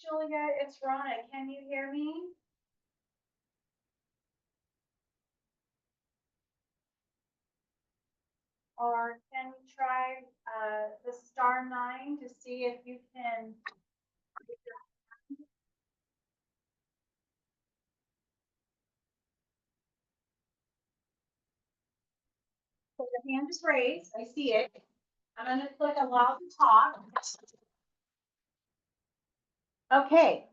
Julia, it's Rhonda. Can you hear me? Or can we try the *9 to see if you can put your hand is raised? I see it. I'm going to click allow to talk. Okay.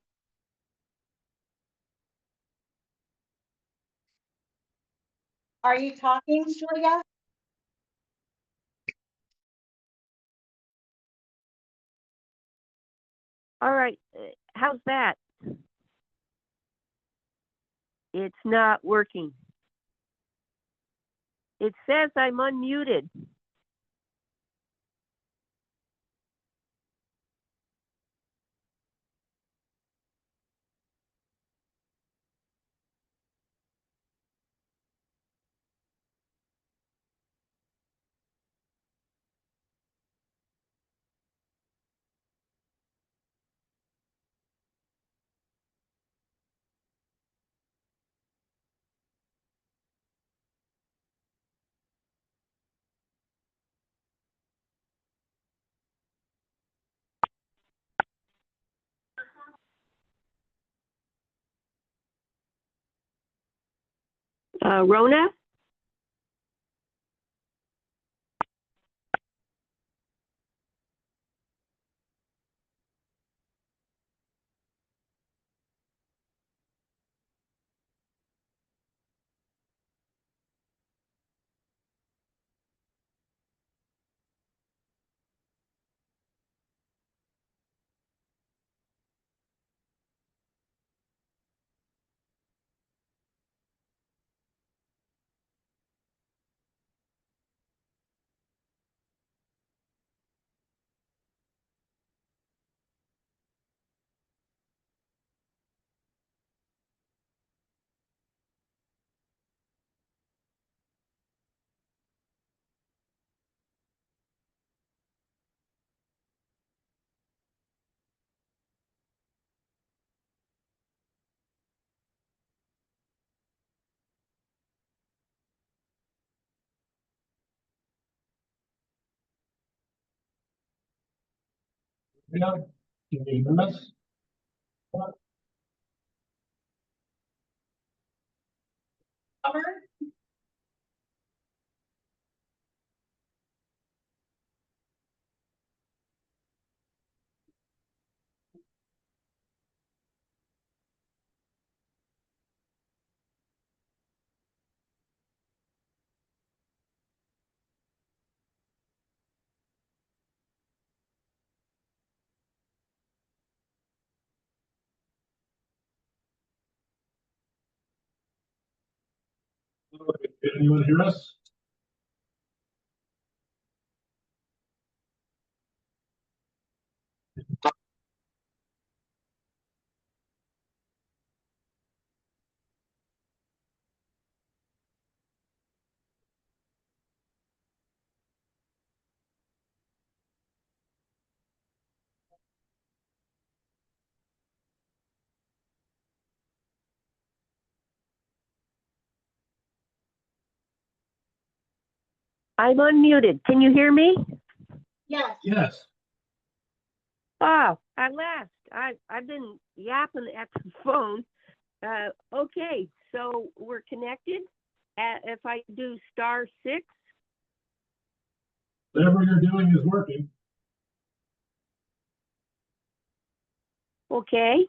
Are you talking, Julia? All right. How's that? It's not working. It says I'm unmuted. Rona? Yeah, can you hear us? Can anyone hear us? I'm unmuted. Can you hear me? Yes. Yes. Oh, at last. I've been yapping at the phone. Okay, so we're connected. If I do *6, Whatever you're doing is working. okay.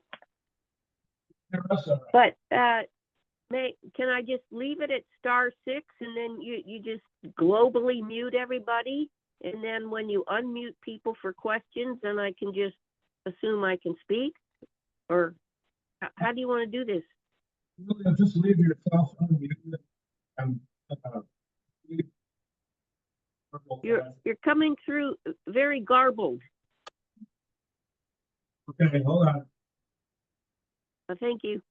Hear us all right. But can I just leave it at *6 and then you just globally mute everybody? And then when you unmute people for questions, then I can just assume I can speak? Or how do you want to do this? Really, just leave yourself unmuted and leave- You're coming through very garbled. Okay, hold on. Thank you.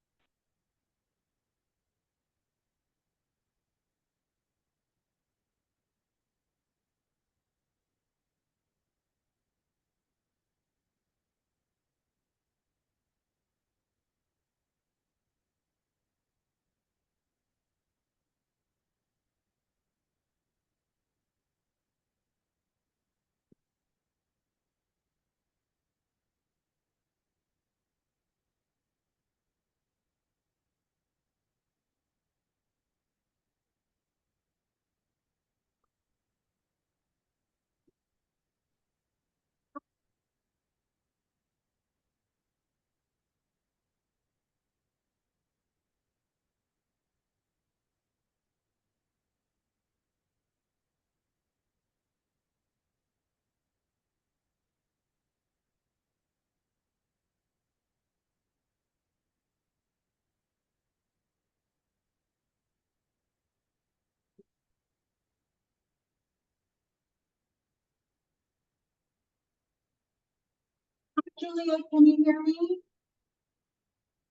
Julia, can you hear me?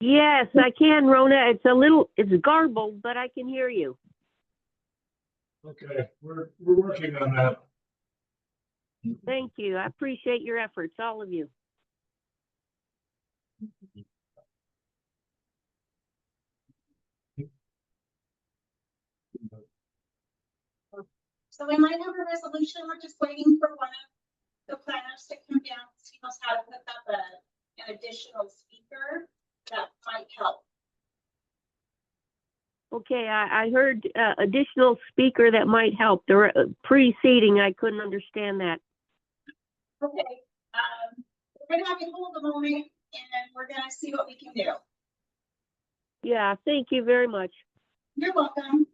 Yes, I can, Rona. It's garbled, but I can hear you. Okay, we're working on that. Thank you. I appreciate your efforts, all of you. So we might have a resolution. We're just waiting for one of the planners to come down. He knows how to hook up an additional speaker that might help. Okay, I heard additional speaker that might help. The preceding, I couldn't understand that. Okay, we're gonna have you hold a moment and we're gonna see what we can do. Yeah, thank you very much. You're welcome.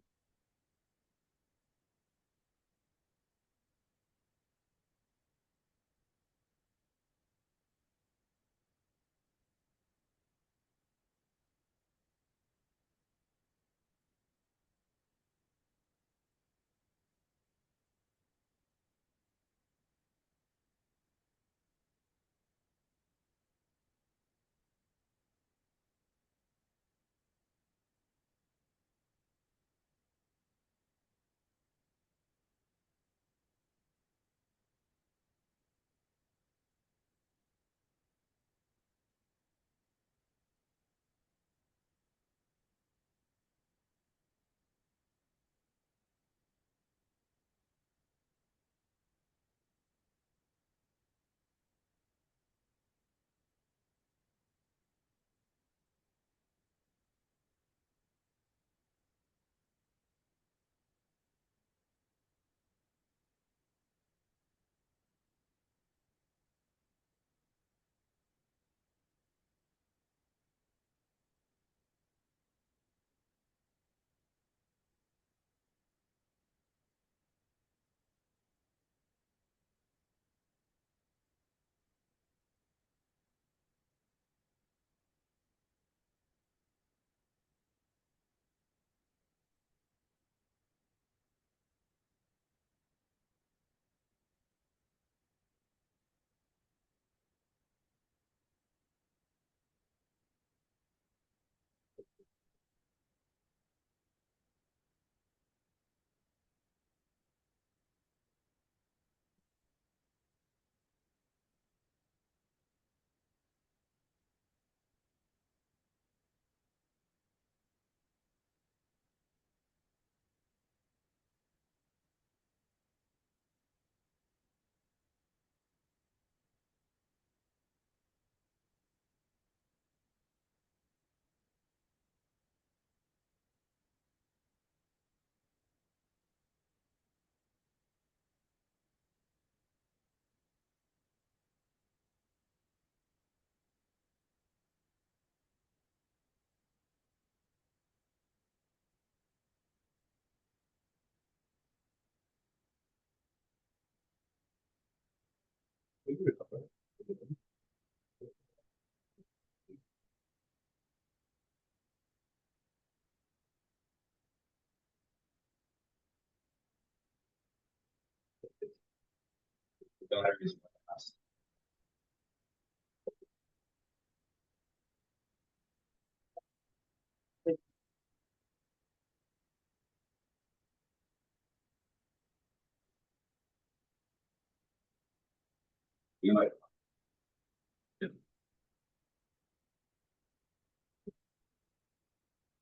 You might.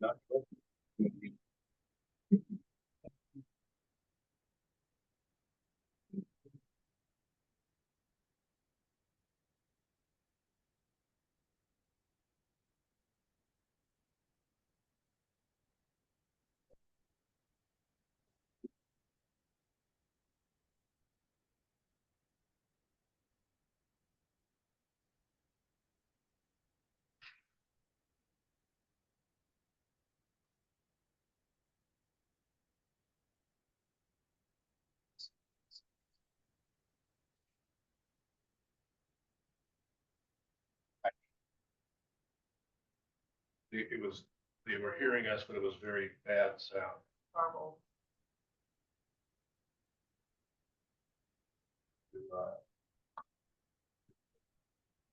Not. It was, they were hearing us, but it was very bad sound. Garble.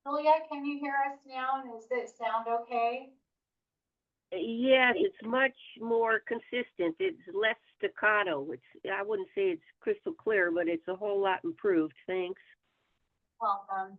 Julia, can you hear us now? And does it sound okay? Yes, it's much more consistent. It's less staccato. I wouldn't say it's crystal clear, but it's a whole lot improved. Thanks. Welcome.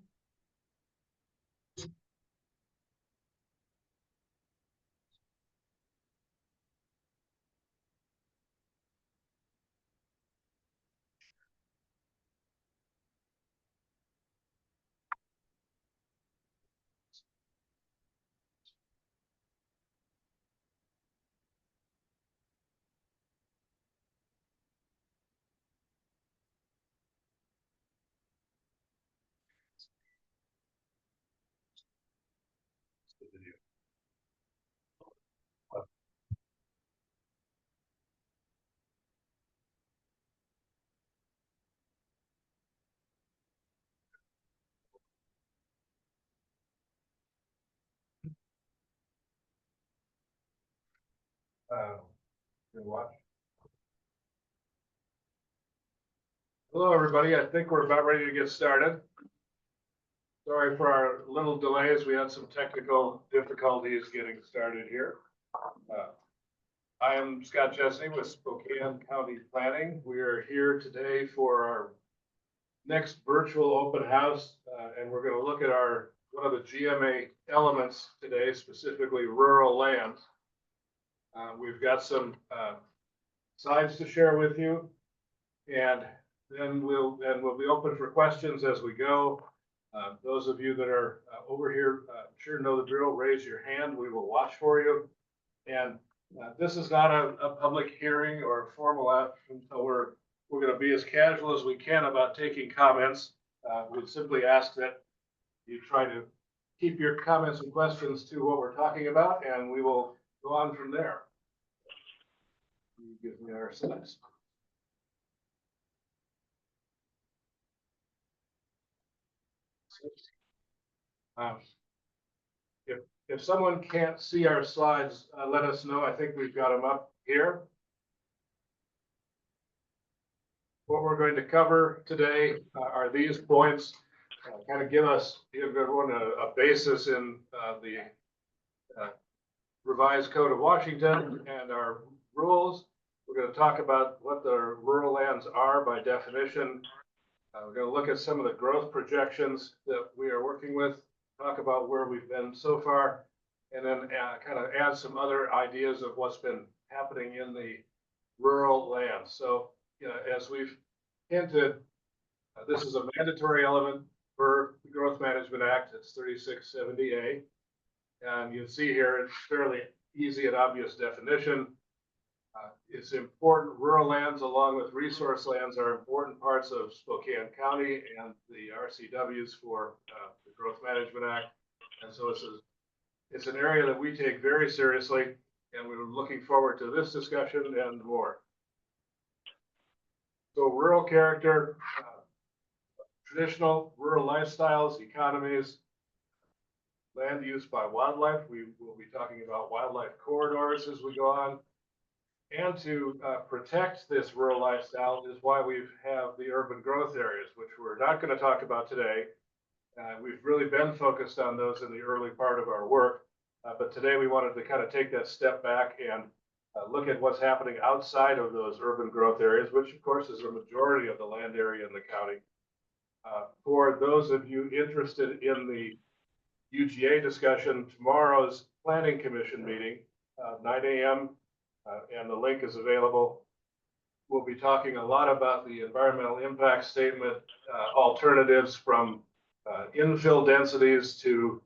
Good watch. Hello, everybody. I think we're about ready to get started. Sorry for our little delays. We had some technical difficulties getting started here. I am Scott Chesney with Spokane County Planning. We are here today for our next virtual open house, and we're going to look at one of the GMA elements today, specifically rural lands. We've got some slides to share with you, and then we'll be open for questions as we go. Those of you that are over here, sure know the drill. Raise your hand. We will watch for you. And this is not a public hearing or formal action, so we're going to be as casual as we can about taking comments. We'd simply ask that you try to keep your comments and questions to what we're talking about, and we will go on from there. Give me our slides. If someone can't see our slides, let us know. I think we've got them up here. What we're going to cover today are these points. Kind of give everyone a basis in the revised Code of Washington and our rules. We're going to talk about what the rural lands are by definition. We're going to look at some of the growth projections that we are working with, talk about where we've been so far, and then kind of add some other ideas of what's been happening in the rural lands. So, as we've hinted, this is a mandatory element for the Growth Management Act. It's 3670A. And you see here, it's fairly easy and obvious definition. It's important. Rural lands, along with resource lands, are important parts of Spokane County and the RCWs for the Growth Management Act. And so it's an area that we take very seriously, and we're looking forward to this discussion and more. So rural character, traditional rural lifestyles, economies, land use by wildlife. We will be talking about wildlife corridors as we go on. And to protect this rural lifestyle is why we have the urban growth areas, which we're not going to talk about today. We've really been focused on those in the early part of our work. But today we wanted to kind of take that step back and look at what's happening outside of those urban growth areas, which of course is a majority of the land area in the county. For those of you interested in the UGA discussion, tomorrow's Planning Commission meeting, 9 a.m., and the link is available. We'll be talking a lot about the environmental impact statement, alternatives from infill densities to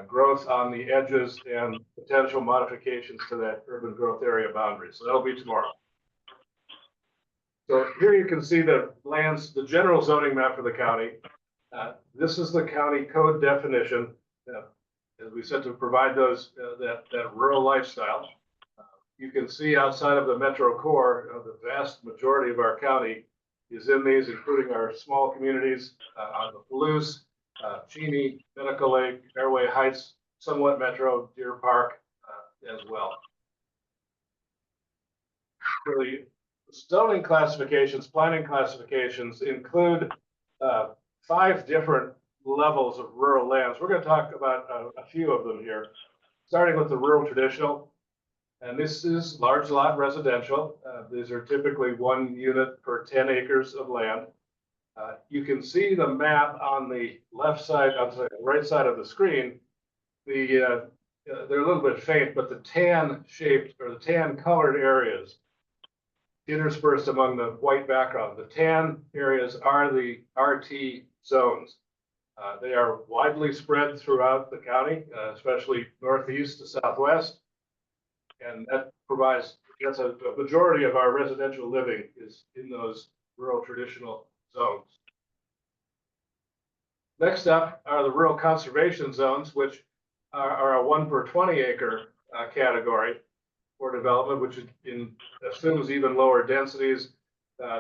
growth on the edges and potential modifications to that urban growth area boundary. So that'll be tomorrow. So here you can see the lands, the general zoning map for the county. This is the county code definition, as we said, to provide those that rural lifestyle. You can see outside of the metro core, the vast majority of our county is in these, including our small communities on the Palouse, Cheney, Medical Lake, Airway Heights, somewhat metro, Deer Park as well. Really, zoning classifications, planning classifications include 5 different levels of rural lands. We're going to talk about a few of them here, starting with the rural traditional. And this is large lot residential. These are typically 1 unit per 10 acres of land. You can see the map on the left side, on the right side of the screen. They're a little bit faint, but the tan shaped or the tan colored areas interspersed among the white background. The tan areas are the RT zones. They are widely spread throughout the county, especially northeast to southwest. And that provides, that's a majority of our residential living is in those rural traditional zones. Next up are the rural conservation zones, which are a 1 per 20 acre category for development, which assumes even lower densities.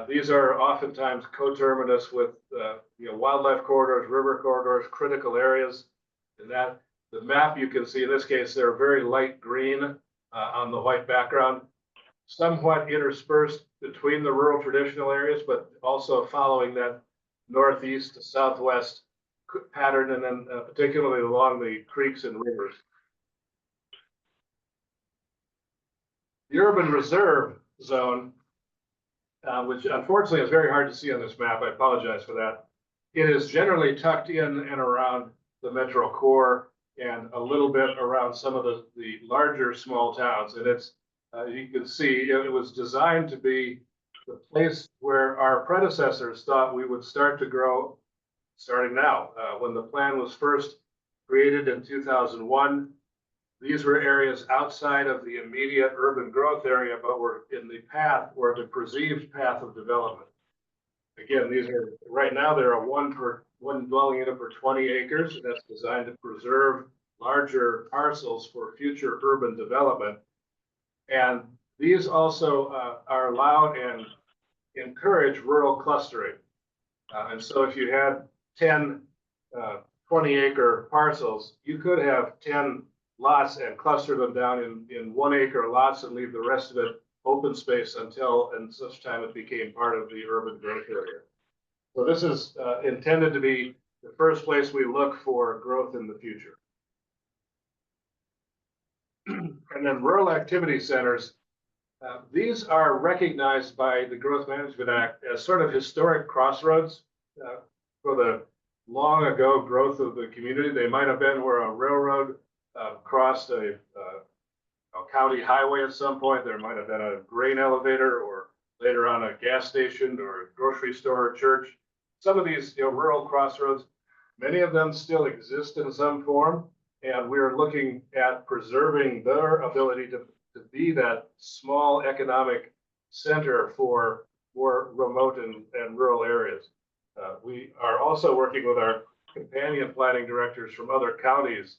These are oftentimes coterminous with wildlife corridors, river corridors, critical areas. And that the map you can see in this case, they're very light green on the white background, somewhat interspersed between the rural traditional areas, but also following that northeast to southwest pattern, and then particularly along the creeks and rivers. The urban reserve zone, which unfortunately is very hard to see on this map, I apologize for that. It is generally tucked in and around the metro core and a little bit around some of the larger small towns. And it's, you can see, it was designed to be the place where our predecessors thought we would start to grow starting now. When the plan was first created in 2001, these were areas outside of the immediate urban growth area, but were in the path, or the perceived path of development. Again, these are, right now, there are one dwelling unit per 20 acres, and that's designed to preserve larger parcels for future urban development. And these also are allowed and encourage rural clustering. And so if you had 10 20-acre parcels, you could have 10 lots and cluster them down in 1 acre lots and leave the rest of it open space until and such time it became part of the urban growth area. So this is intended to be the first place we look for growth in the future. And then rural activity centers. These are recognized by the Growth Management Act as sort of historic crossroads for the long ago growth of the community. They might have been where a railroad crossed a county highway at some point. There might have been a grain elevator, or later on a gas station or a grocery store or church. Some of these rural crossroads, many of them still exist in some form, and we're looking at preserving their ability to be that small economic center for more remote and rural areas. We are also working with our companion planning directors from other counties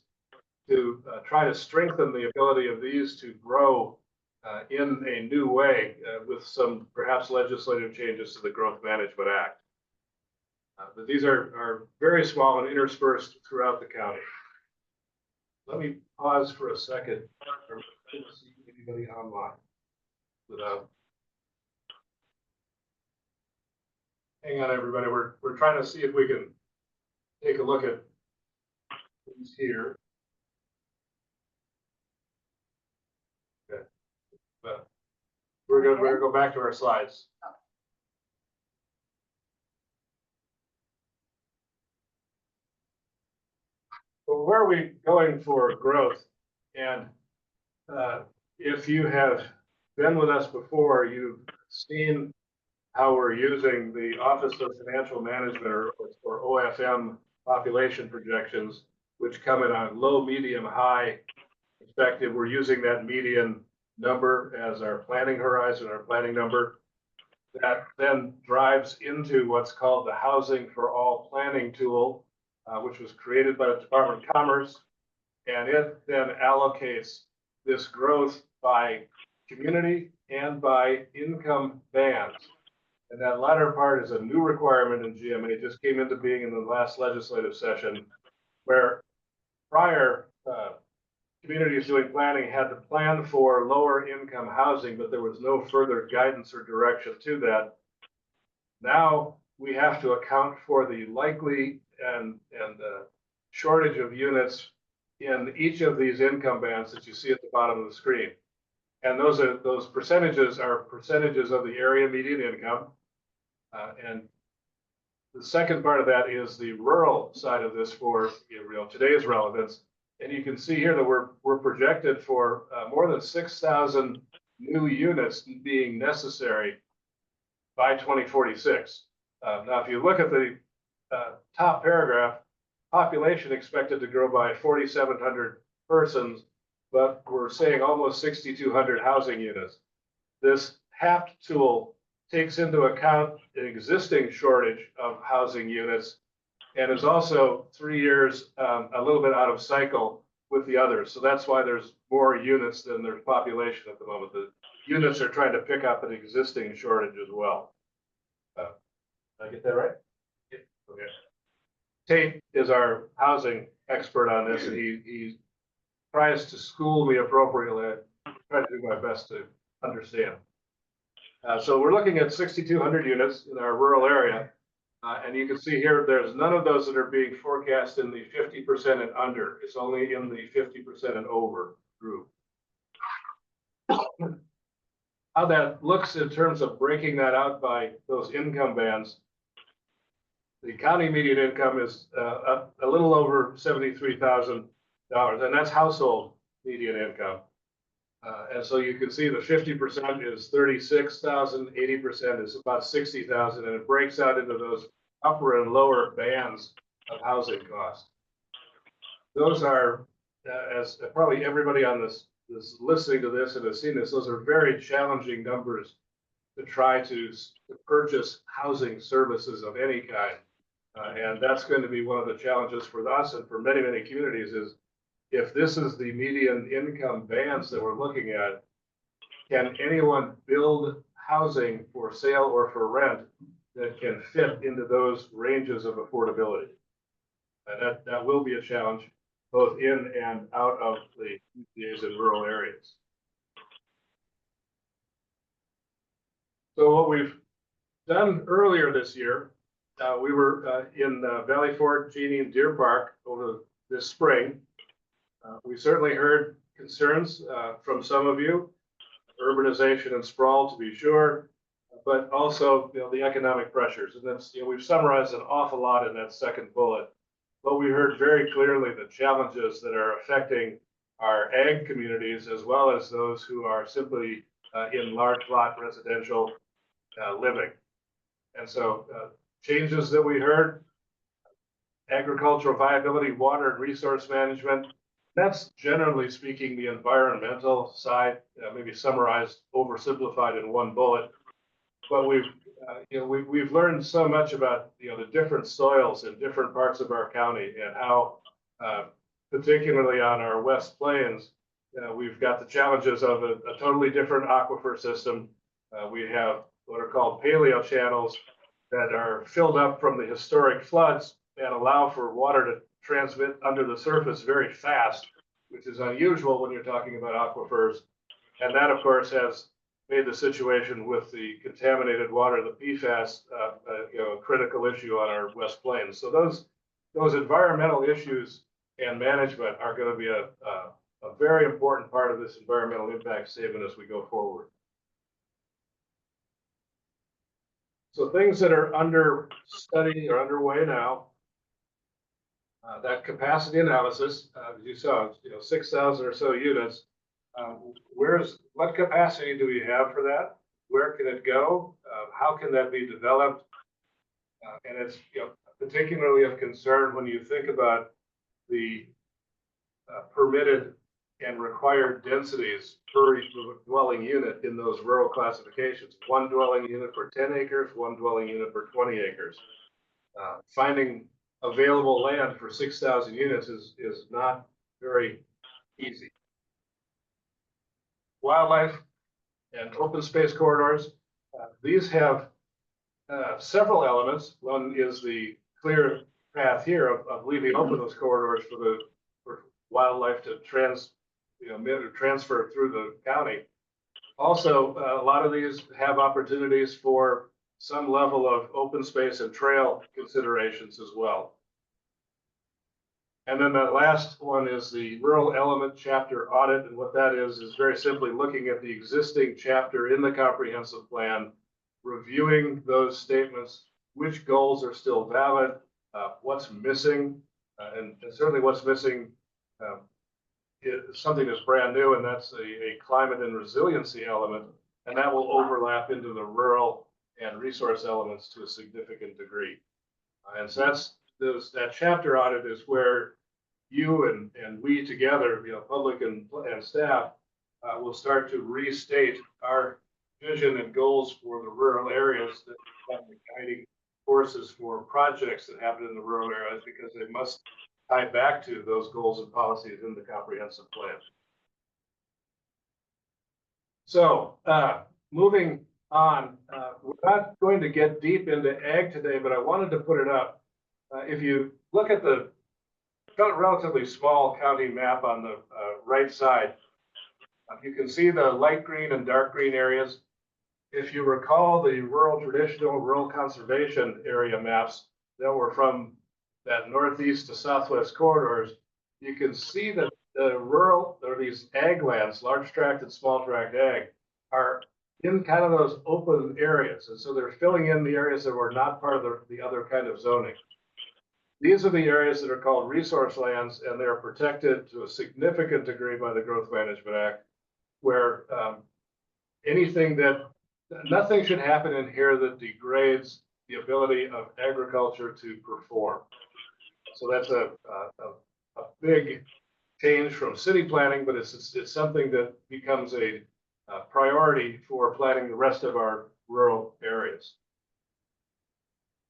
to try to strengthen the ability of these to grow in a new way with some perhaps legislative changes to the Growth Management Act. But these are very small and interspersed throughout the county. Let me pause for a second. I don't see anybody online without. Hang on, everybody. We're trying to see if we can take a look at things here. Okay, but we're gonna go back to our slides. So where are we going for growth? And if you have been with us before, you've seen how we're using the Office of Financial Management, or OFM, population projections, which come in a low, medium, high perspective. We're using that median number as our planning horizon, our planning number. That then drives into what's called the Housing for All planning tool, which was created by the Department of Commerce. And it then allocates this growth by community and by income bands. And that latter part is a new requirement in GMA. It just came into being in the last legislative session, where prior communities doing planning had to plan for lower income housing, but there was no further guidance or direction to that. Now we have to account for the likely and shortage of units in each of these income bands that you see at the bottom of the screen. And those percentages are percentages of the area median income. And the second part of that is the rural side of this for today's relevance. And you can see here that we're projected for more than 6,000 new units being necessary by 2046. Now, if you look at the top paragraph, population expected to grow by 4,700 persons, but we're saying almost 6,200 housing units. This HAPT tool takes into account an existing shortage of housing units and is also 3 years a little bit out of cycle with the others. So that's why there's more units than there's population at the moment. The units are trying to pick up an existing shortage as well. Did I get that right? Yeah. Okay. Tate is our housing expert on this, and he tries to school me appropriately. I try to do my best to understand. So we're looking at 6,200 units in our rural area. And you can see here, there's none of those that are being forecast in the 50% and under. It's only in the 50% and over group. How that looks in terms of breaking that out by those income bands. The county median income is a little over $73,000, and that's household median income. And so you can see the 50% is 36,000, 80% is about 60,000, and it breaks out into those upper and lower bands of housing costs. Those are, as probably everybody on this listening to this and has seen this, those are very challenging numbers to try to purchase housing services of any kind. And that's going to be one of the challenges for us and for many, many communities is, if this is the median income bands that we're looking at, can anyone build housing for sale or for rent that can fit into those ranges of affordability? And that will be a challenge both in and out of the communities in rural areas. So what we've done earlier this year, we were in Valley Forge, Genie, and Deer Park over this spring. We certainly heard concerns from some of you, urbanization and sprawl to be sure, but also the economic pressures. And that's we've summarized an awful lot in that second bullet. But we heard very clearly the challenges that are affecting our ag communities as well as those who are simply in large lot residential living. And so changes that we heard, agricultural viability, water and resource management, that's generally speaking the environmental side, maybe summarized, oversimplified in one bullet. But we've learned so much about the different soils in different parts of our county and how, particularly on our West Plains, we've got the challenges of a totally different aquifer system. We have what are called paleo channels that are filled up from the historic floods and allow for water to transmit under the surface very fast, which is unusual when you're talking about aquifers. And that, of course, has made the situation with the contaminated water, the PFAS, a critical issue on our West Plains. So those environmental issues and management are going to be a very important part of this environmental impact statement as we go forward. So things that are under study or underway now, that capacity analysis, as you saw, 6,000 or so units. What capacity do we have for that? Where can it go? How can that be developed? And it's particularly of concern when you think about the permitted and required densities per dwelling unit in those rural classifications. One dwelling unit for 10 acres, one dwelling unit for 20 acres. Finding available land for 6,000 units is not very easy. Wildlife and open space corridors, these have several elements. One is the clear path here of leaving open those corridors for wildlife to transfer through the county. Also, a lot of these have opportunities for some level of open space and trail considerations as well. And then that last one is the rural element chapter audit. And what that is very simply looking at the existing chapter in the comprehensive plan, reviewing those statements, which goals are still valid, what's missing, and certainly what's missing is something that's brand new, and that's a climate and resiliency element, and that will overlap into the rural and resource elements to a significant degree. And so that chapter audit is where you and we together, public and staff, will start to restate our vision and goals for the rural areas that become the guiding forces for projects that happen in the rural areas, because they must tie back to those goals and policies in the comprehensive plan. So moving on, we're not going to get deep into ag today, but I wanted to put it up. If you look at the relatively small county map on the right side, you can see the light green and dark green areas. If you recall the traditional rural conservation area maps that were from that northeast to southwest corridors, you can see that the rural, or these ag lands, large tract and small tract ag, are in kind of those open areas. And so they're filling in the areas that were not part of the other kind of zoning. These are the areas that are called resource lands, and they're protected to a significant degree by the Growth Management Act, where nothing should happen in here that degrades the ability of agriculture to perform. So that's a big change from city planning, but it's something that becomes a priority for planning the rest of our rural areas.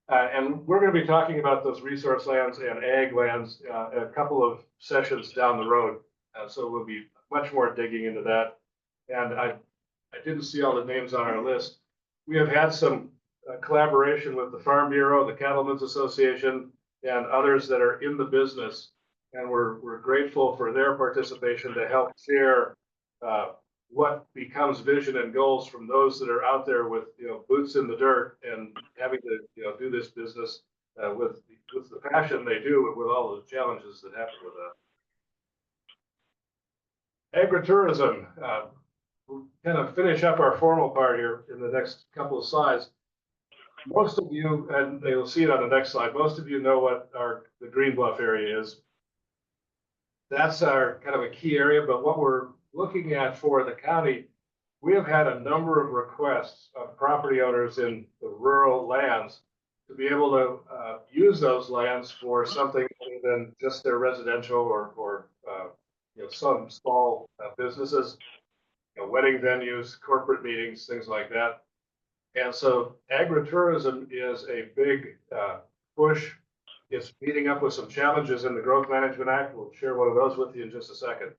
And we're going to be talking about those resource lands and ag lands a couple of sessions down the road. So we'll be much more digging into that. And I didn't see all the names on our list. We have had some collaboration with the Farm Bureau, the Cattlemen's Association, and others that are in the business. And we're grateful for their participation to help share what becomes vision and goals from those that are out there with boots in the dirt and having to do this business with the passion they do, with all the challenges that happen with that. Agritourism. We'll kind of finish up our formal part here in the next couple of slides. Most of you, and you'll see it on the next slide, most of you know what the Green Bluff area is. That's our kind of a key area, but what we're looking at for the county, we have had a number of requests of property owners in the rural lands to be able to use those lands for something other than just their residential or some small businesses, wedding venues, corporate meetings, things like that. And so agritourism is a big push. It's meeting up with some challenges in the Growth Management Act. We'll share one of those with you in just a second.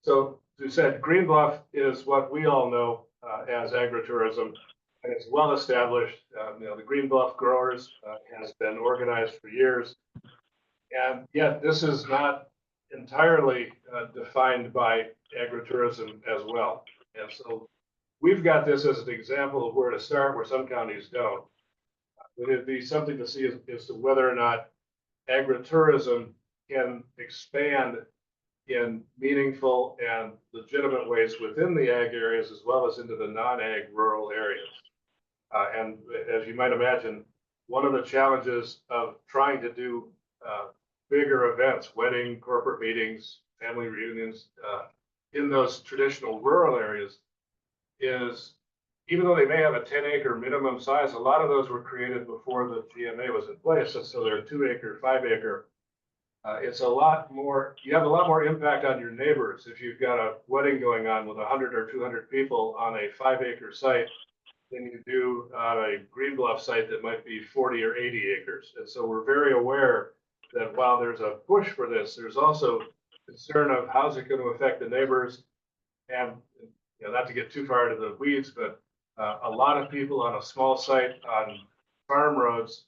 So, as we said, Green Bluff is what we all know as agritourism, and it's well established. The Green Bluff Growers has been organized for years, and yet this is not entirely defined by agritourism as well. And so we've got this as an example of where to start, where some counties don't. But it'd be something to see as to whether or not agritourism can expand in meaningful and legitimate ways within the ag areas, as well as into the non-ag rural areas. And as you might imagine, one of the challenges of trying to do bigger events, wedding, corporate meetings, family reunions, in those traditional rural areas is, even though they may have a 10-acre minimum size, a lot of those were created before the GMA was in place. And so they're 2-acre, 5-acre. It's a lot more, you have a lot more impact on your neighbors if you've got a wedding going on with 100 or 200 people on a 5-acre site than you do on a Green Bluff site that might be 40 or 80 acres. And so we're very aware that while there's a push for this, there's also concern of how's it going to affect the neighbors. And not to get too far into the weeds, but a lot of people on a small site on farm roads,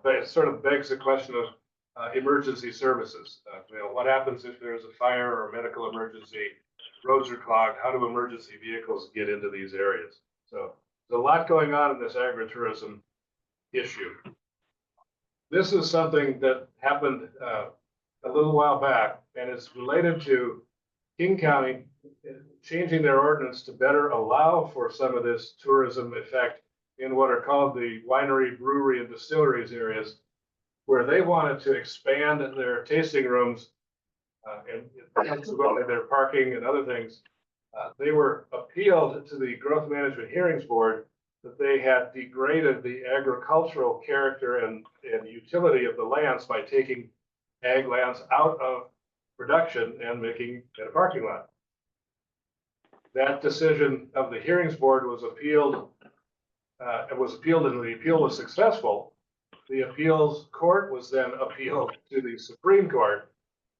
it sort of begs the question of emergency services. What happens if there's a fire or a medical emergency? Roads are clogged. How do emergency vehicles get into these areas? So there's a lot going on in this agritourism issue. this is something that happened a little while back, and it's related to King County changing their ordinance to better allow for some of this tourism effect in what are called the winery, brewery, and distilleries areas, where they wanted to expand their tasting rooms and consequently their parking and other things. They were appealed to the Growth Management Hearings Board that they had degraded the agricultural character and utility of the lands by taking ag lands out of production and making it a parking lot. That decision of the hearings board was appealed. It was appealed and the appeal was successful. The appeals court was then appealed to the Supreme Court,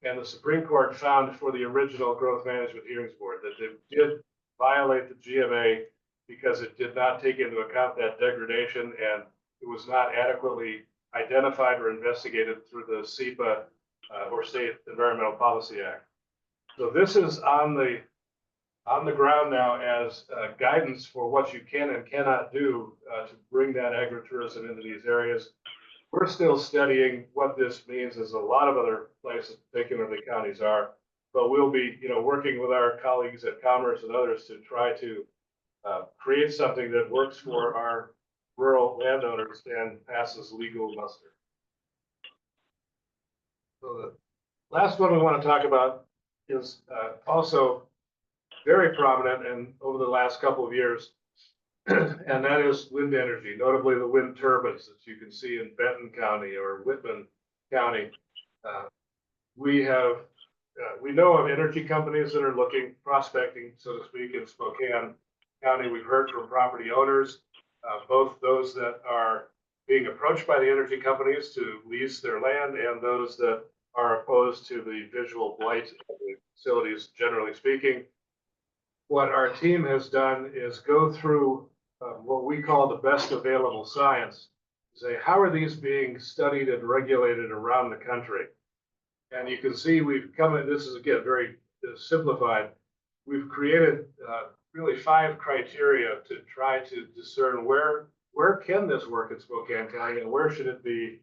and the Supreme Court found for the original Growth Management Hearings Board that they did violate the GMA because it did not take into account that degradation and it was not adequately identified or investigated through the SEPA or State Environmental Policy Act. So this is on the ground now as guidance for what you can and cannot do to bring that agritourism into these areas. We're still studying what this means, as a lot of other places, particularly counties are, but we'll be, working with our colleagues at Commerce and others to try to create something that works for our rural landowners and passes legal muster. So the last one we want to talk about is also very prominent and over the last couple of years, and that is wind energy, notably the wind turbines that you can see in Benton County or Whitman County. We know of energy companies that are looking, prospecting, so to speak, in Spokane County. We've heard from property owners, both those that are being approached by the energy companies to lease their land and those that are opposed to the visual blight of the facilities, generally speaking. What our team has done is go through what we call the best available science, say, how are these being studied and regulated around the country? And you can see we've come in, this is again very simplified. We've created really 5 criteria to try to discern where can this work in Spokane County and where should it be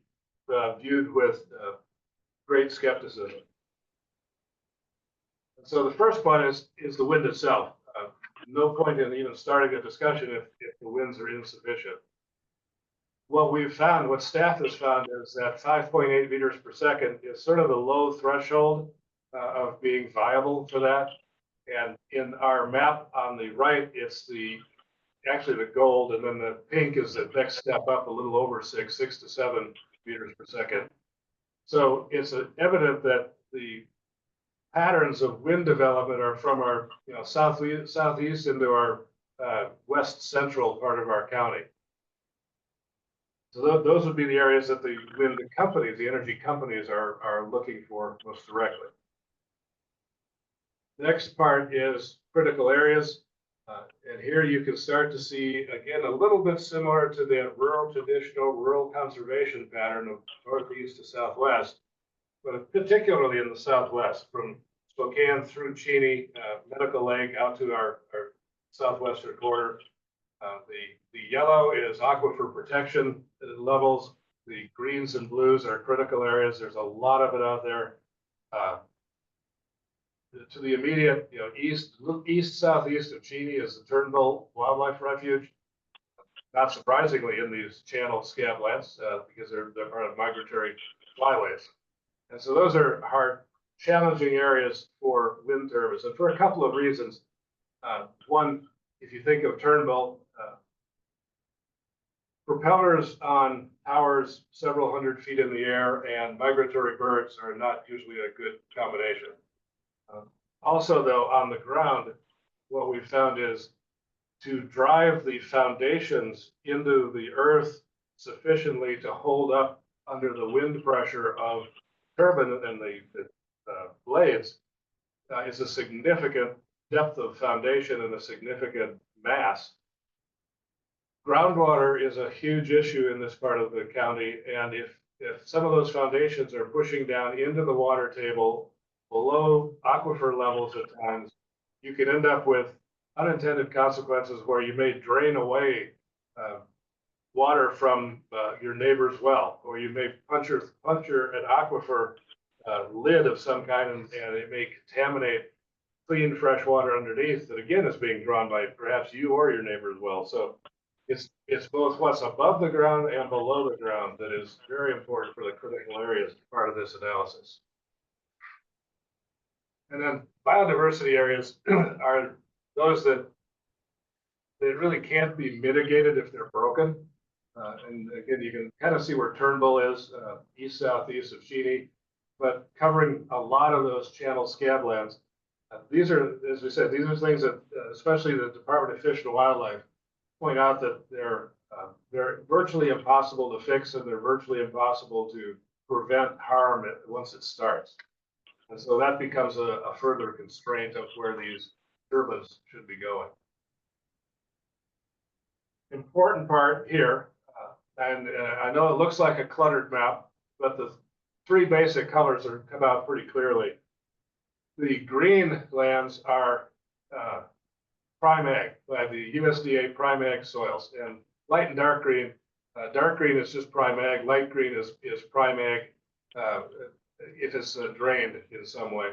viewed with great skepticism. And so the first one is the wind itself. No point in even starting a discussion if the winds are insufficient. What we've found, what staff has found, is that 5.8 meters per second is sort of the low threshold of being viable for that. And in our map on the right, it's actually the gold, and then the pink is the next step up a little over 6 to 7 meters per second. So it's evident that the patterns of wind development are from our southeast into our west central part of our county. So those would be the areas that the wind companies, the energy companies are looking for most directly. Next part is critical areas. And here you can start to see, again, a little bit similar to the traditional rural conservation pattern of northeast to southwest, but particularly in the southwest, from Spokane through Cheney, Medical Lake out to our southwestern border. The yellow is aquifer protection levels. The greens and blues are critical areas. There's a lot of it out there. To the immediate, east southeast of Cheney is the Turnbull Wildlife Refuge. Not surprisingly, in these channel scablands because they're part of migratory flyways, and so those are hard, challenging areas for wind turbines, and for a couple of reasons. One, if you think of Turnbull, propellers on towers several hundred feet in the air and migratory birds are not usually a good combination. Also, though, on the ground, what we found is to drive the foundations into the earth sufficiently to hold up under the wind pressure of turbine and the blades is a significant depth of foundation and a significant mass. Groundwater is a huge issue in this part of the county, and if some of those foundations are pushing down into the water table below aquifer levels at times, you can end up with unintended consequences where you may drain away water from your neighbor's well, or you may puncture an aquifer lid of some kind, and it may contaminate clean fresh water underneath that again is being drawn by perhaps you or your neighbor's well. So it's both what's above the ground and below the ground that is very important for the critical areas part of this analysis. And then biodiversity areas are those that they really can't be mitigated if they're broken. And again, you can kind of see where Turnbull is, east southeast of Sheeny, but covering a lot of those channel scablands. These are, as we said, these are things that, especially the Department of Fish and Wildlife, point out that they're virtually impossible to fix, and they're virtually impossible to prevent harm once it starts. And so that becomes a further constraint of where these turbines should be going. Important part here, and I know it looks like a cluttered map, but the three basic colors come out pretty clearly. The green lands are prime ag, by the USDA prime ag soils, and light and dark green is just prime ag, light green is prime ag if it's drained in some way.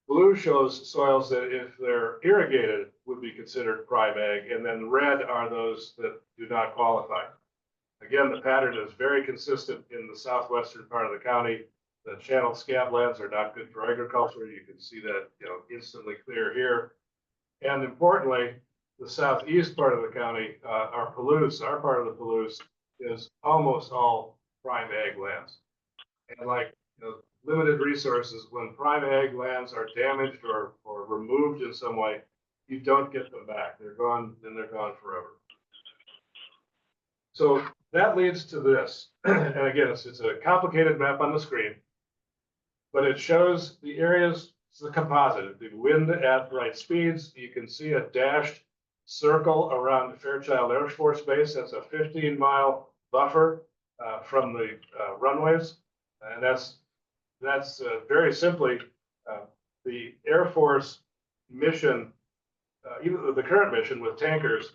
Blue shows soils that if they're irrigated would be considered prime ag, and then red are those that do not qualify. Again, the pattern is very consistent in the southwestern part of the county. The channel scablands are not good for agriculture. You can see that, instantly clear here. And importantly, the southeast part of the county, our Palouse, our part of the Palouse, is almost all prime ag lands. And like limited resources, when prime ag lands are damaged or removed in some way, you don't get them back. They're gone, then they're gone forever. So that leads to this. And again, it's a complicated map on the screen, but it shows the areas, it's a composite, the wind at right speeds. You can see a dashed circle around the Fairchild Air Force Base. That's a 15-mile buffer from the runways. And that's very simply the Air Force mission, even the current mission with tankers,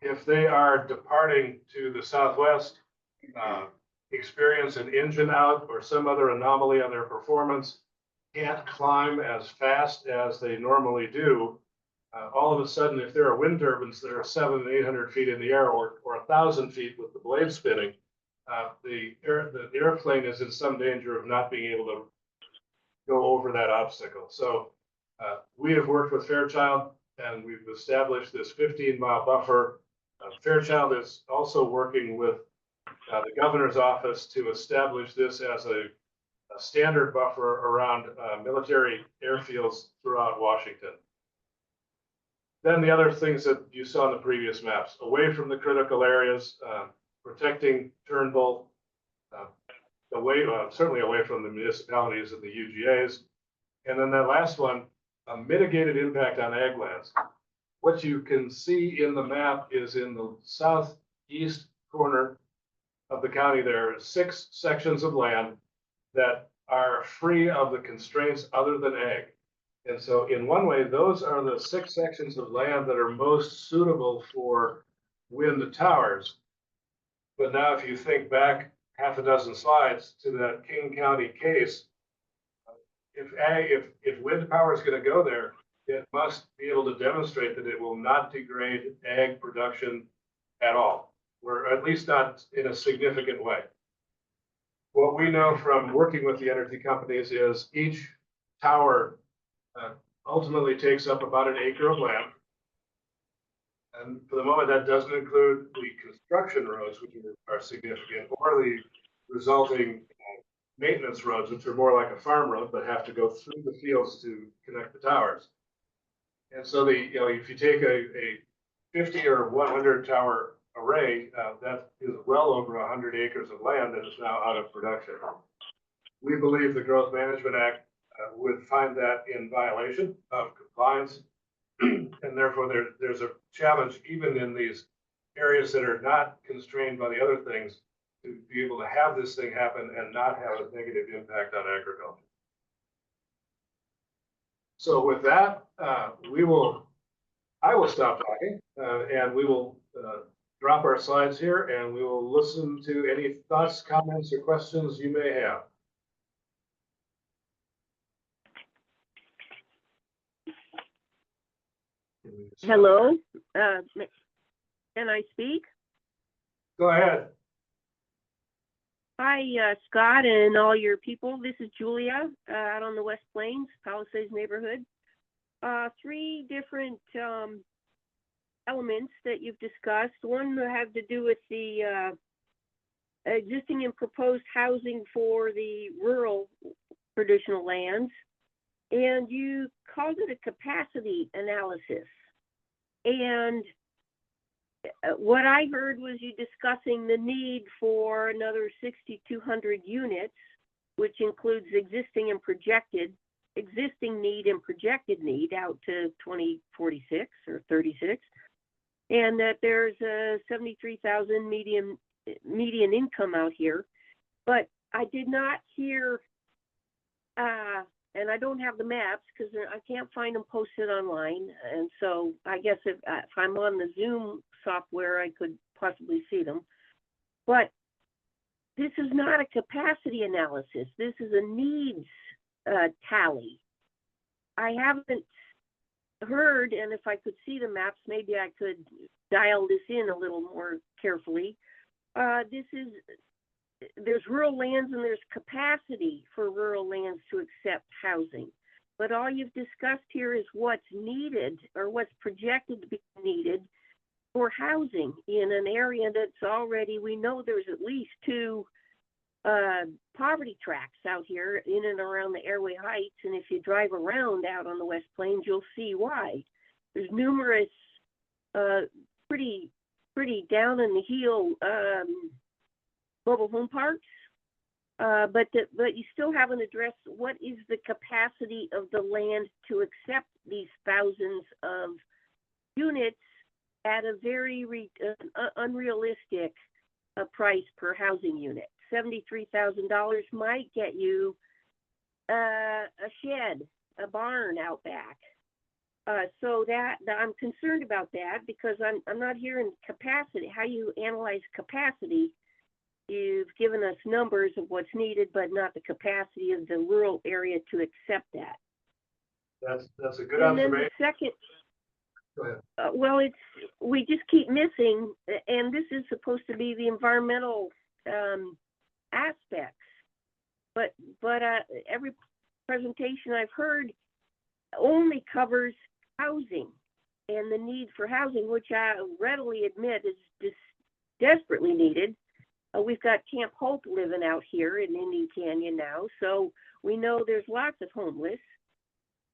if they are departing to the southwest, experience an engine out or some other anomaly on their performance, can't climb as fast as they normally do, all of a sudden, if there are wind turbines that are 700 and 800 feet in the air or 1,000 feet with the blade spinning, the airplane is in some danger of not being able to go over that obstacle. So we have worked with Fairchild, and we've established this 15-mile buffer. Fairchild is also working with the governor's office to establish this as a standard buffer around military airfields throughout Washington. Then the other things that you saw in the previous maps, away from the critical areas, protecting Turnbull, certainly away from the municipalities and the UGAs. And then that last one, a mitigated impact on ag lands. What you can see in the map is in the southeast corner of the county, there are 6 sections of land that are free of the constraints other than ag. And so in one way, those are the 6 sections of land that are most suitable for wind towers. But now if you think back half a dozen slides to that King County case, if wind power is going to go there, it must be able to demonstrate that it will not degrade ag production at all, or at least not in a significant way. What we know from working with the energy companies is each tower ultimately takes up about an acre of land. And for the moment, that doesn't include the construction roads, which are significant, or the resulting maintenance roads, which are more like a farm road, but have to go through the fields to connect the towers. And so if you take a 50 or 100 tower array, that is well over 100 acres of land that is now out of production. We believe the Growth Management Act would find that in violation of compliance, and therefore there's a challenge even in these areas that are not constrained by the other things to be able to have this thing happen and not have a negative impact on agriculture. So with that, I will stop talking, and we will drop our slides here and we will listen to any thoughts, comments, or questions you may have. Hello, can I speak? Go ahead. Hi, Scott and all your people. This is Julia out on the West Plains, Palisades neighborhood. Three different elements that you've discussed. One had to do with the existing and proposed housing for the rural traditional lands. And you called it a capacity analysis. And what I heard was you discussing the need for another 6,200 units, which includes existing need and projected need out to 2046 or 36, and that there's a 73,000 median income out here. But I did not hear, and I don't have the maps because I can't find them posted online. And so I guess if I'm on the Zoom software, I could possibly see them. But this is not a capacity analysis. This is a needs tally. I haven't heard, and if I could see the maps, maybe I could dial this in a little more carefully. There's rural lands and there's capacity for rural lands to accept housing. But all you've discussed here is what's needed or what's projected to be needed for housing in an area that's already, we know there's at least two poverty tracks out here in and around the Airway Heights. And if you drive around out on the West Plains, you'll see why. There's numerous pretty down in the heel mobile home parks, but you still haven't addressed what is the capacity of the land to accept these thousands of units at a very unrealistic price per housing unit. $73,000 might get you a shed, a barn out back. So that I'm concerned about that because I'm not hearing capacity, how you analyze capacity. You've given us numbers of what's needed, but not the capacity of the rural area to accept that. That's a good and observation. Then the second, Go ahead. well, we just keep missing, and this is supposed to be the environmental aspects, but every presentation I've heard only covers housing and the need for housing, which I readily admit is just desperately needed. We've got Camp Hope living out here in Indian Canyon now, so we know there's lots of homeless.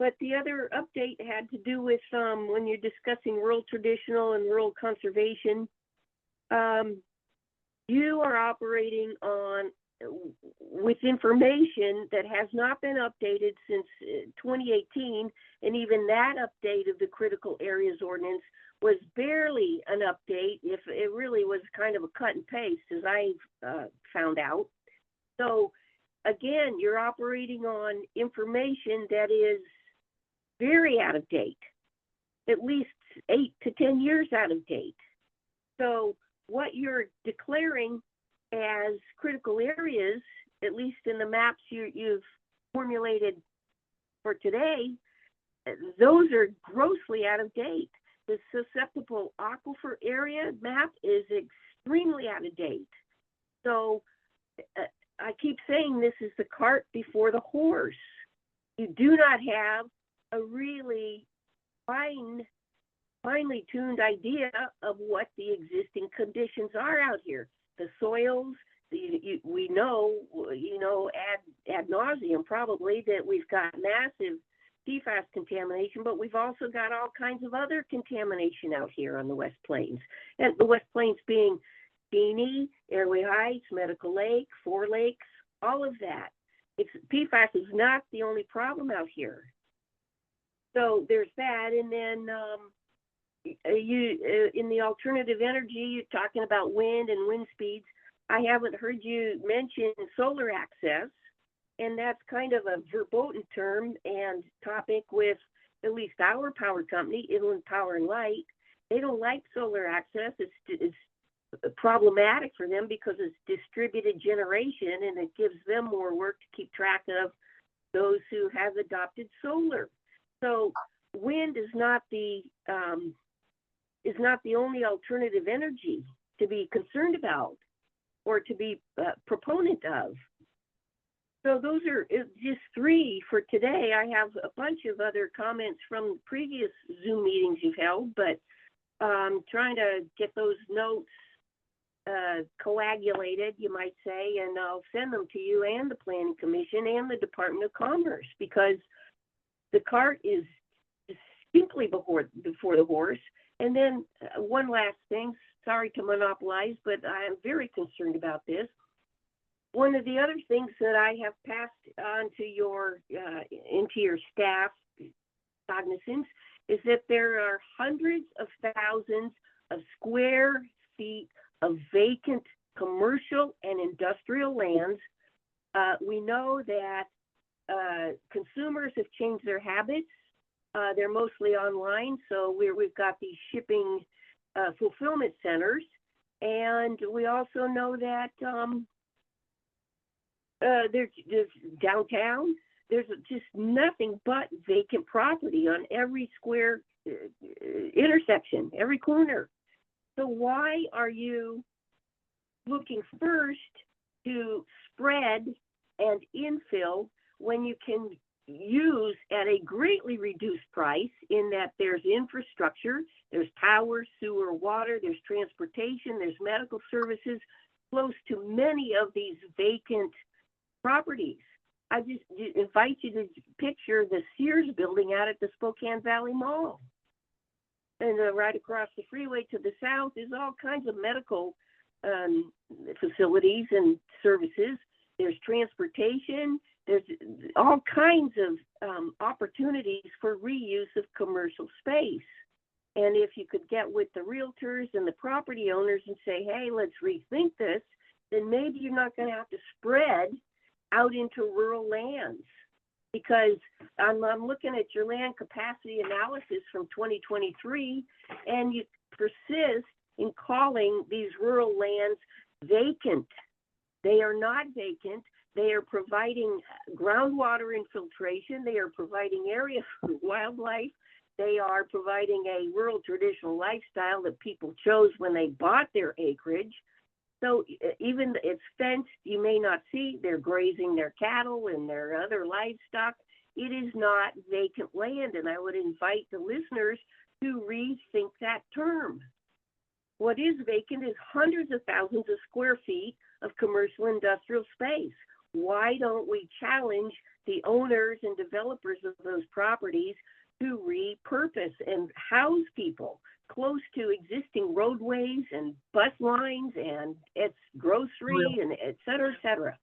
But the other update had to do with when you're discussing rural traditional and rural conservation, you are operating with information that has not been updated since 2018, and even that update of the critical areas ordinance was barely an update, if it really was kind of a cut and paste, as I've found out. So again, you're operating on information that is very out of date, at least 8 to 10 years out of date. So what you're declaring as critical areas, at least in the maps you've formulated for today, those are grossly out of date. The susceptible aquifer area map is extremely out of date. So I keep saying this is the cart before the horse. You do not have a really finely tuned idea of what the existing conditions are out here. The soils, we know, ad nauseum probably that we've got massive PFAS contamination, but we've also got all kinds of other contamination out here on the West Plains. And the West Plains being Feeney, Airway Heights, Medical Lake, Four Lakes, all of that. PFAS is not the only problem out here. So there's that. And then in the alternative energy, you're talking about wind and wind speeds. I haven't heard you mention solar access. And that's kind of a verboten term and topic with at least our power company, Inland Power and Light. They don't like solar access. It's problematic for them because it's distributed generation and it gives them more work to keep track of those who have adopted solar. So wind is not the only alternative energy to be concerned about or to be proponent of. So those are just three for today. I have a bunch of other comments from previous Zoom meetings you've held, but trying to get those notes coagulated, you might say, and I'll send them to you and the Planning Commission and the Department of Commerce, because the cart is simply before the horse. And then one last thing, sorry to monopolize, but I am very concerned about this. One of the other things that I have passed on to into your staff cognizance is that there are hundreds of thousands of square feet of vacant commercial and industrial lands. We know that consumers have changed their habits. They're mostly online, so we've got these shipping fulfillment centers, and we also know that there's downtown. There's just nothing but vacant property on every square intersection, every corner. So why are you looking first to spread and infill when you can use at a greatly reduced price, in that there's infrastructure, there's power, sewer, water, there's transportation, there's medical services close to many of these vacant properties? I just invite you to picture the Sears building out at the Spokane Valley Mall. And right across the freeway to the south is all kinds of medical facilities and services. There's transportation. There's all kinds of opportunities for reuse of commercial space. And if you could get with the realtors and the property owners and say, hey, let's rethink this, then maybe you're not going to have to spread out into rural lands. Because I'm looking at your land capacity analysis from 2023, and you persist in calling these rural lands vacant. They are not vacant. They are providing groundwater infiltration. They are providing area for wildlife. They are providing a rural traditional lifestyle that people chose when they bought their acreage. So even it's fenced, you may not see, they're grazing their cattle and their other livestock. It is not vacant land, and I would invite the listeners to rethink that term. What is vacant is hundreds of thousands of square feet of commercial industrial space. Why don't we challenge the owners and developers of those properties to repurpose and house people close to existing roadways and bus lines and its grocery and et cetera, et cetera?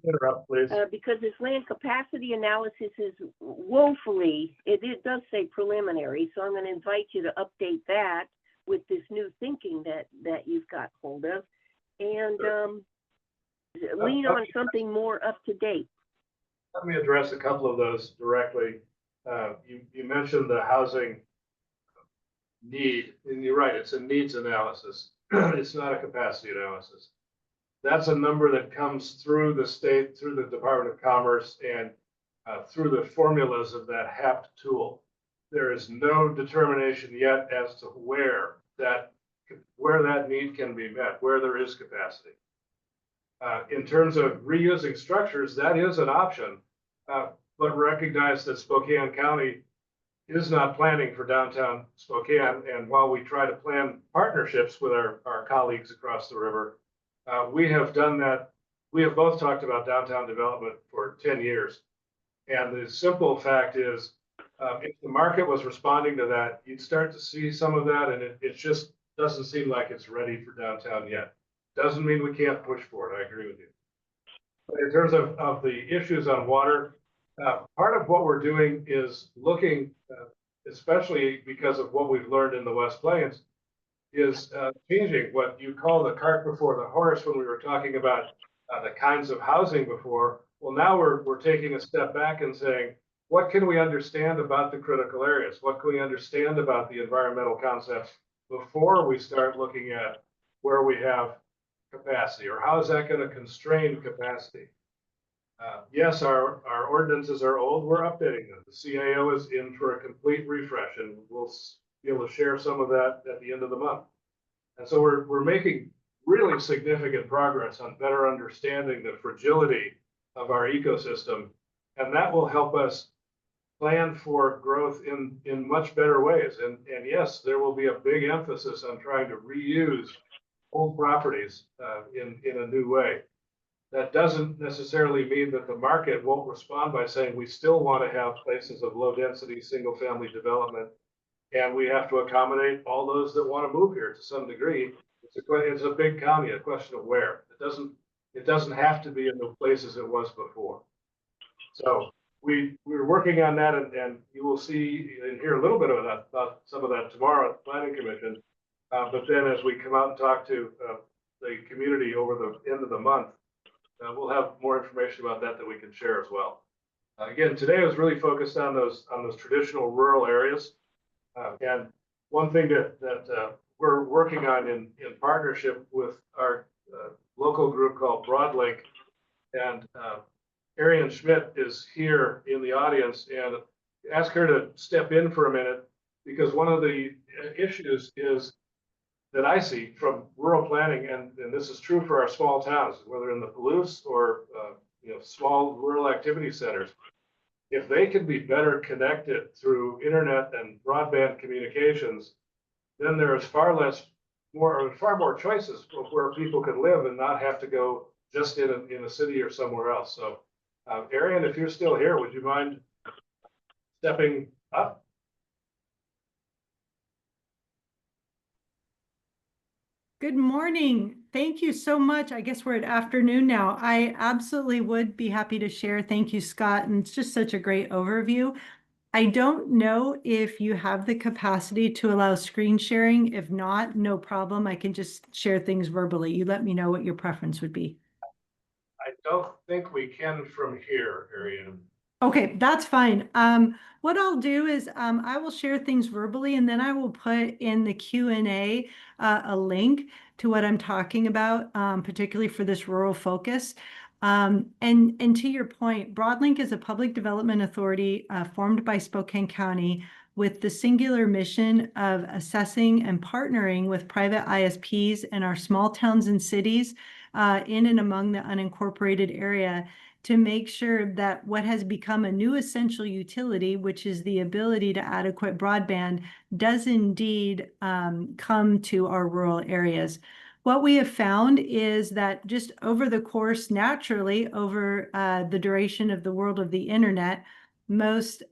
Interrupt, please. Because this land capacity analysis is woefully, it does say preliminary, so I'm going to invite you to update that with this new thinking that you've got hold of, and lean on something more up to date. Let me address a couple of those directly. You mentioned the housing need, and you're right, it's a needs analysis. It's not a capacity analysis. That's a number that comes through the state, through the Department of Commerce, and through the formulas of that HAPT tool. There is no determination yet as to where that need can be met, where there is capacity. In terms of reusing structures, that is an option, but recognize that Spokane County is not planning for downtown Spokane. And while we try to plan partnerships with our colleagues across the river, we have done that. We have both talked about downtown development for 10 years. And the simple fact is, if the market was responding to that, you'd start to see some of that, and it just doesn't seem like it's ready for downtown yet. Doesn't mean we can't push for it. I agree with you. But in terms of the issues on water, part of what we're doing is looking, especially because of what we've learned in the West Plains, is changing what you call the cart before the horse when we were talking about the kinds of housing before. Well, now we're taking a step back and saying, what can we understand about the critical areas? What can we understand about the environmental concepts before we start looking at where we have capacity, or how is that going to constrain capacity? Yes, our ordinances are old. We're updating them. The CAO is in for a complete refresh, and we'll be able to share some of that at the end of the month. And so we're making really significant progress on better understanding the fragility of our ecosystem, and that will help us plan for growth in much better ways. And yes, there will be a big emphasis on trying to reuse old properties in a new way. That doesn't necessarily mean that the market won't respond by saying we still want to have places of low density, single family development. And we have to accommodate all those that want to move here to some degree. It's a big county, a question of where. It doesn't have to be in the places it was before. So we're working on that, and you will see and hear a little bit of that, about some of that tomorrow at the Planning Commission. But then as we come out and talk to the community over the end of the month, we'll have more information about that we can share as well. Again, today was really focused on those traditional rural areas. And one thing that we're working on in partnership with our local group called Broadlink, and Ariane Schmidt is here in the audience, and ask her to step in for a minute, because one of the issues is that I see from rural planning, and this is true for our small towns, whether in the Palouse or small rural activity centers, if they can be better connected through internet and broadband communications, then there's far more choices of where people can live and not have to go just in a city or somewhere else. So, Ariane, if you're still here, would you mind stepping up? Good morning. Thank you so much. I guess we're at afternoon now. I absolutely would be happy to share. Thank you, Scott. And it's just such a great overview. I don't know if you have the capacity to allow screen sharing. If not, no problem. I can just share things verbally. You let me know what your preference would be. I don't think we can from here, Ariane. Okay, that's fine. What I'll do is I will share things verbally, and then I will put in the Q&A a link to what I'm talking about, particularly for this rural focus. And to your point, Broadlink is a public development authority formed by Spokane County with the singular mission of assessing and partnering with private ISPs in our small towns and cities in and among the unincorporated area, to make sure that what has become a new essential utility, which is the ability to adequate broadband, does indeed come to our rural areas. What we have found is that just over the course, naturally, over the duration of the world of the internet, most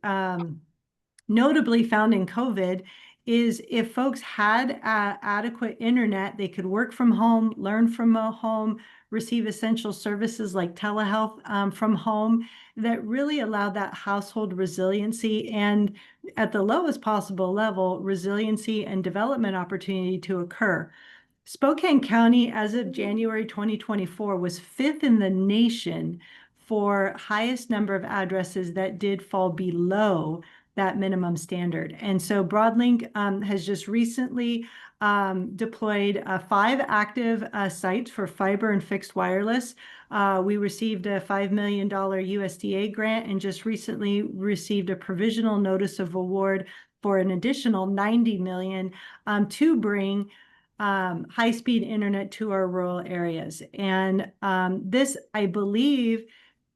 notably found in COVID, is if folks had adequate internet, they could work from home, learn from home, receive essential services like telehealth from home, that really allowed that household resiliency and, at the lowest possible level, resiliency and development opportunity to occur. Spokane County, as of January 2024, was 5th in the nation for highest number of addresses that did fall below that minimum standard. And so Broadlink has just recently deployed 5 active sites for fiber and fixed wireless. We received a $5 million USDA grant and just recently received a provisional notice of award for an additional $90 million to bring high-speed internet to our rural areas. And this, I believe,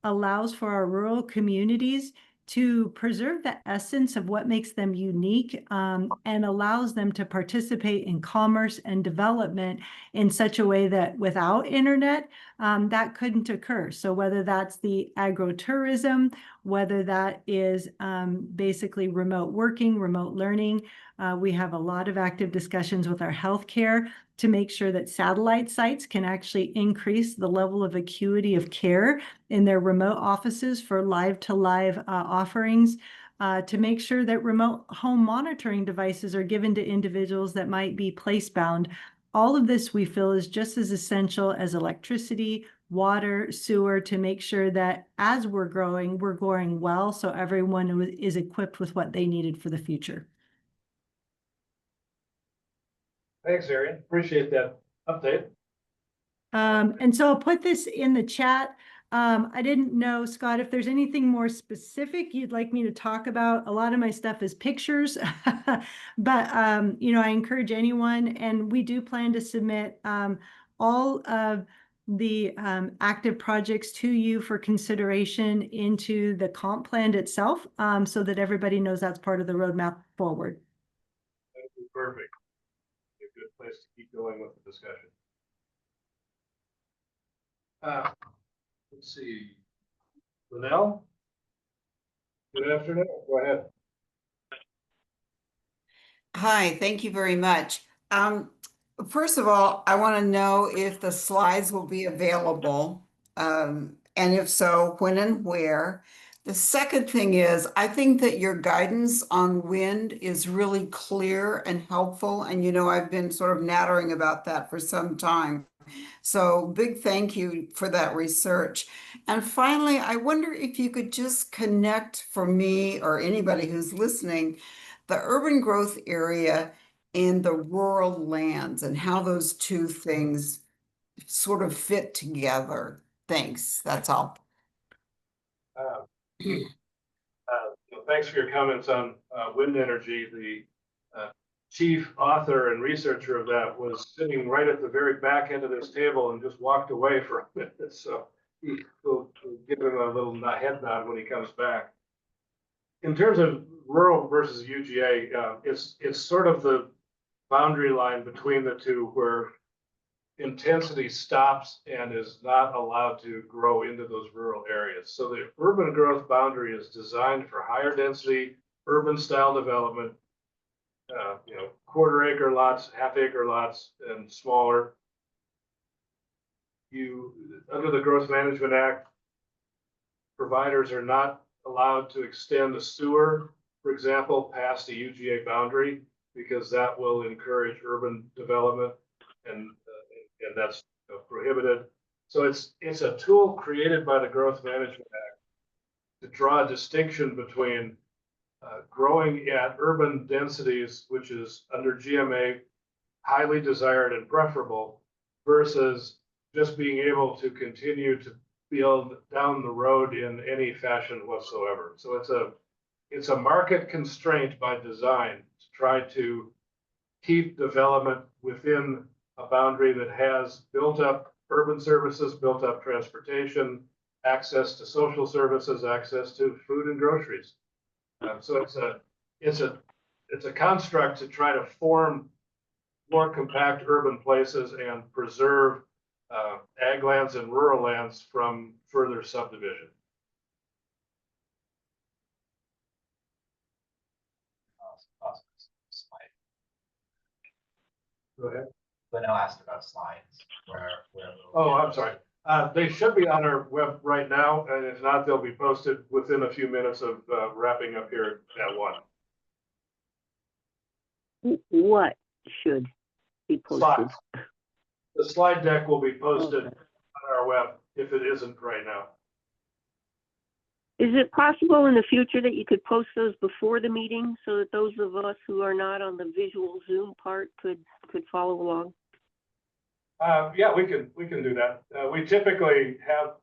allows for our rural communities to preserve the essence of what makes them unique, and allows them to participate in commerce and development in such a way that without internet, that couldn't occur. So whether that's the agritourism, whether that is basically remote working, remote learning, we have a lot of active discussions with our healthcare to make sure that satellite sites can actually increase the level of acuity of care in their remote offices for live-to-live offerings, to make sure that remote home monitoring devices are given to individuals that might be place-bound. All of this we feel is just as essential as electricity, water, sewer, to make sure that as we're growing well, so everyone is equipped with what they needed for the future. Thanks, Ariane. Appreciate that update. And so I'll put this in the chat. I didn't know, Scott, if there's anything more specific you'd like me to talk about. A lot of my stuff is pictures, but I encourage anyone, and we do plan to submit all of the active projects to you for consideration into the comp plan itself, so that everybody knows that's part of the roadmap forward. That'd be perfect. A good place to keep going with the discussion. Let's see. Linnell? Good afternoon. Go ahead. Hi, thank you very much. First of all, I want to know if the slides will be available, and if so, when and where. The second thing is, I think that your guidance on wind is really clear and helpful, and I've been sort of nattering about that for some time. So big thank you for that research. And finally, I wonder if you could just connect for me or anybody who's listening, the urban growth area and the rural lands and how those two things sort of fit together. Thanks. That's all. Thanks for your comments on wind energy. The chief author and researcher of that was sitting right at the very back end of this table and just walked away for a minute. So we'll give him a little head nod when he comes back. In terms of rural versus UGA, it's sort of the boundary line between the two where intensity stops and is not allowed to grow into those rural areas. So the urban growth boundary is designed for higher density, urban style development, quarter acre lots, half acre lots, and smaller. Under the Growth Management Act, providers are not allowed to extend the sewer, for example, past the UGA boundary, because that will encourage urban development, and that's prohibited. So it's a tool created by the Growth Management Act to draw a distinction between growing at urban densities, which is under GMA highly desired and preferable, versus just being able to continue to build down the road in any fashion whatsoever. So it's a market constraint by design to try to keep development within a boundary that has built up urban services, built up transportation, access to social services, access to food and groceries. So it's a construct to try to form more compact urban places and preserve ag lands and rural lands from further subdivision. Go ahead. Linnell asked about slides. Oh, I'm sorry. They should be on our web right now, and if not, they'll be posted within a few minutes of wrapping up here at 1. What should be posted? Slides. The slide deck will be posted Okay. on our web if it isn't right now. Is it possible in the future that you could post those before the meeting so that those of us who are not on the visual Zoom part could follow along? Yeah, we can do that. We typically have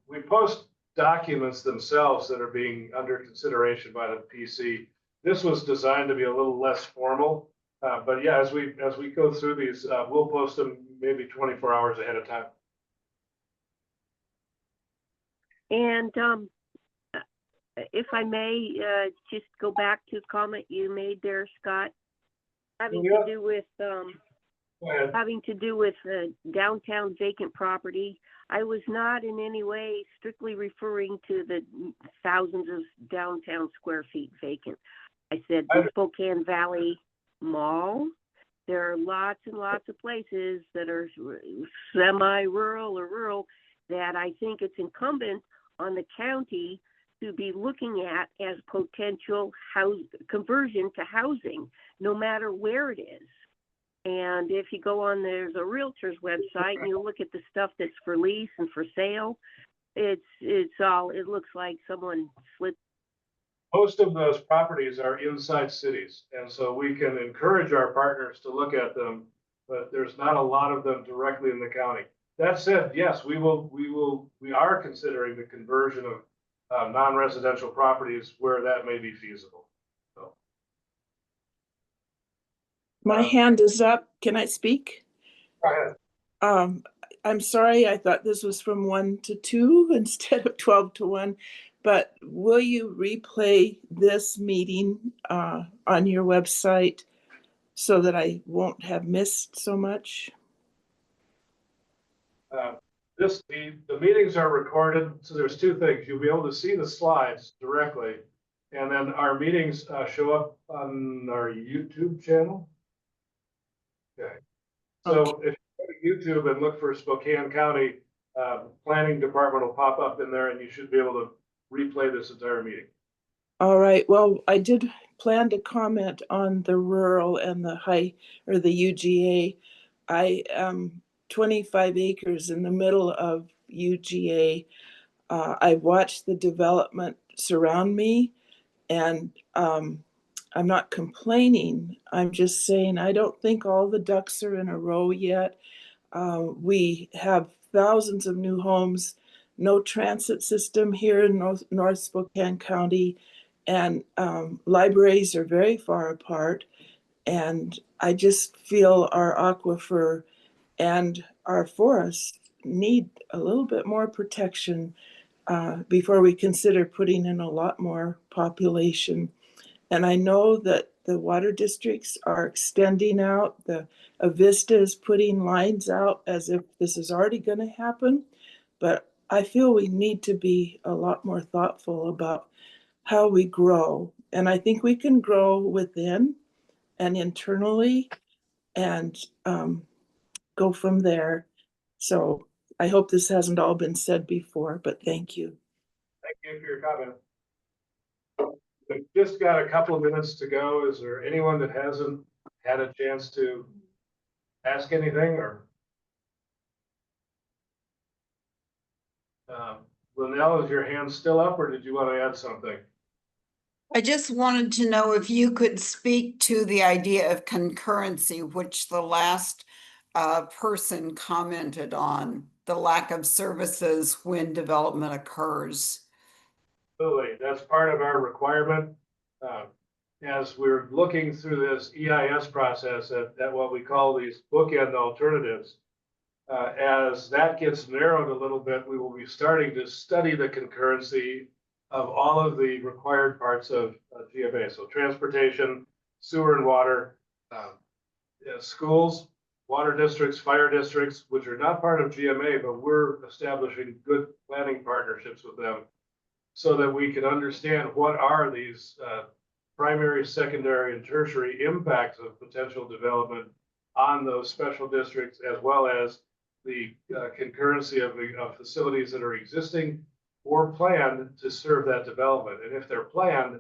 we post documents themselves that are being under consideration by the PC. This was designed to be a little less formal, but yeah, as we go through these, we'll post them maybe 24 hours ahead of time. And if I may, just go back to a comment you made there, Scott, having Yeah. to do with Go ahead. having to do with downtown vacant property. I was not in any way strictly referring to the thousands of downtown square feet vacant. I said the Spokane Valley Mall. There are lots and lots of places that are semi-rural or rural that I think it's incumbent on the county to be looking at as potential conversion to housing, no matter where it is. And if you go on, there's a realtor's website and you look at the stuff that's for lease and for sale, it looks like someone slipped. Most of those properties are inside cities, and so we can encourage our partners to look at them. but there's not a lot of them directly in the county. That said, yes, we are considering the conversion of non-residential properties where that may be feasible. So, My hand is up. Can I speak? go ahead. I'm sorry, I thought this was from 1 to 2 instead of 12 to 1, but will you replay this meeting on your website so that I won't have missed so much? The meetings are recorded, so there's two things. You'll be able to see the slides directly, and then our meetings show up on our YouTube channel. Okay. So if you go to YouTube and look for Spokane County Planning Department will pop up in there, and you should be able to replay this entire meeting. All right, well, I did plan to comment on the rural and the high, or the UGA. I am 25 acres in the middle of UGA. I watched the development surround me, and I'm not complaining. I'm just saying I don't think all the ducks are in a row yet. We have thousands of new homes, no transit system here in North Spokane County, and libraries are very far apart. And I just feel our aquifer and our forests need a little bit more protection before we consider putting in a lot more population. And I know that the water districts are extending out. The Avista is putting lines out as if this is already going to happen. But I feel we need to be a lot more thoughtful about how we grow. And I think we can grow within and internally and go from there. So I hope this hasn't all been said before, but thank you. Thank you for your comment. We've just got a couple of minutes to go. Is there anyone that hasn't had a chance to ask anything or? Linnell, is your hand still up or did you want to add something? I just wanted to know if you could speak to the idea of concurrency, which the last person commented on, the lack of services when development occurs. Absolutely, that's part of our requirement. As we're looking through this EIS process at what we call these bookend alternatives, as that gets narrowed a little bit, we will be starting to study the concurrency of all of the required parts of GMA. So transportation, sewer and water, schools, water districts, fire districts, which are not part of GMA, but we're establishing good planning partnerships with them so that we can understand what are these primary, secondary, and tertiary impacts of potential development on those special districts, as well as the concurrency of facilities that are existing or planned to serve that development. And if they're planned,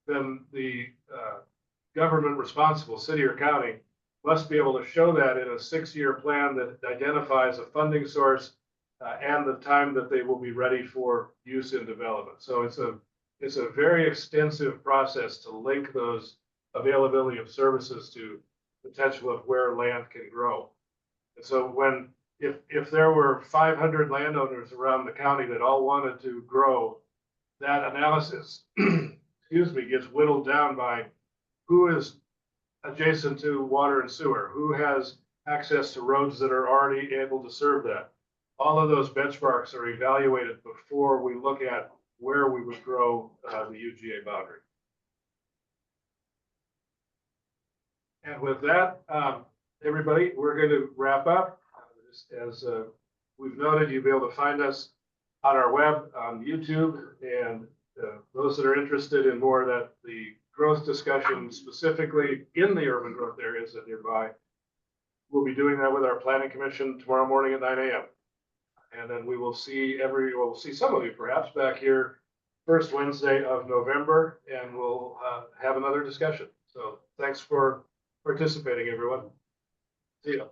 then the government responsible, city or county, must be able to show that in a 6-year plan that identifies a funding source and the time that they will be ready for use in development. So it's a very extensive process to link those availability of services to potential of where land can grow. And so if there were 500 landowners around the county that all wanted to grow, that analysis, excuse me, gets whittled down by who is adjacent to water and sewer, who has access to roads that are already able to serve that. All of those benchmarks are evaluated before we look at where we would grow the UGA boundary. And with that, everybody, we're going to wrap up. As we've noted, you'll be able to find us on our web, on YouTube, and those that are interested in more of that, the growth discussion specifically in the urban growth areas that nearby, we'll be doing that with our planning commission tomorrow morning at 9 a.m. And then we will see we'll see some of you perhaps back here first Wednesday of November, and we'll have another discussion. So thanks for participating, everyone. See you.